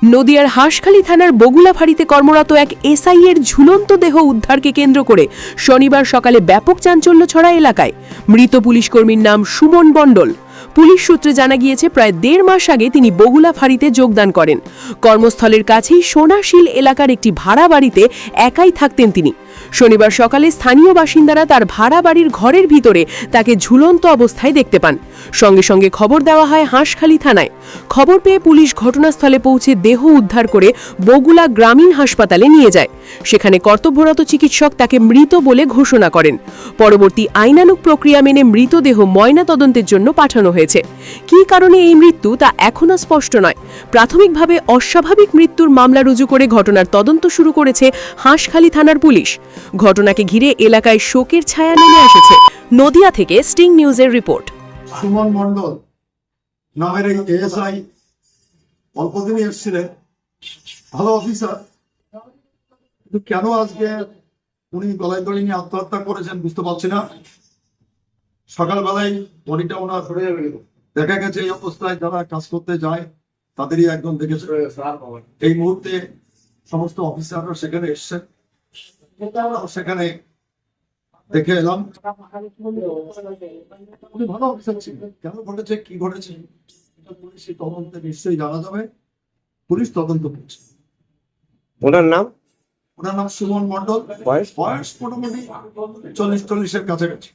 নদিয়ার হাঁসখালী থানার বগুলাফাড়িতে কর্মরত এক এসআই এর ঝুলন্ত দেহ উদ্ধারকে কেন্দ্র করে শনিবার সকালে ব্যাপক চাঞ্চল্য ছড়া এলাকায়। মৃত পুলিশ কর্মীর নাম সুমন মণ্ডল। পুলিশ সূত্রে জানা গিয়েছে প্রায় 1.5 মাস আগে তিনি বগুলাফাড়িতে যোগদান করেন। কর্মস্থলের কাছেই সোনাশিল এলাকার একটি ভাড়া বাড়িতে একাই থাকতেন তিনি। শনিবার সকালে স্থানীয় বাসিন্দারা তার ভাড়া বাড়ির ঘরের ভিতরে তাকে ঝুলন্ত অবস্থায় দেখতে পান। সঙ্গে সঙ্গে খবর দেওয়া হয় হাঁসখালী থানায়। খবর পেয়ে পুলিশ ঘটনাস্থলে পৌঁছে দেহ উদ্ধার করে বগুলা গ্রামীণ হাসপাতালে নিয়ে যায়। সেখানে কর্তব্যরত চিকিৎসক তাকে মৃত বলে ঘোষণা করেন। পরবর্তী আইনানুগ প্রক্রিয়া মেনে মৃতদেহ ময়না তদন্তের জন্য পাঠানো হয়েছে। কী কারণে এই মৃত্যু তা এখনও স্পষ্ট নয়। প্রাথমিকভাবে অস্বাভাবিক মৃত্যুর মামলা রুজু করে ঘটনার তদন্ত শুরু করেছে হাঁসখালী থানার পুলিশ। ঘটনাকে ঘিরে এলাকায় শোকের ছায়া নেমে এসেছে। নদিয়া থেকে স্টিং নিউজের রিপোর্ট। সুমন মণ্ডল নামের এই এএসআই অল্পদিনই এসেছিলেন, ভালো অফিসার, কিন্তু কেন আজকে উনি গলায় দড়ি নিয়ে আত্মহত্যা করেছেন বুঝতে পারছি না। সকালবেলায় বডিটা ওনার দেখা গেছে এই অবস্থায় যারা কাজ করতে যায় তাদেরই একজন দেখেছে। এই মুহূর্তে সমস্ত অফিসাররা সেখানে এসছেন, সেখানে দেখে এলাম। উনি ভালো অফিসার ছিলেন, কেন ঘটেছে কি ঘটেছে পুলিশের তদন্তে নিশ্চয়ই জানা যাবে। পুলিশ তদন্ত করছে। ওনার নাম সুমন মণ্ডল। বয়স মোটামুটি 40-40-এর কাছাকাছি।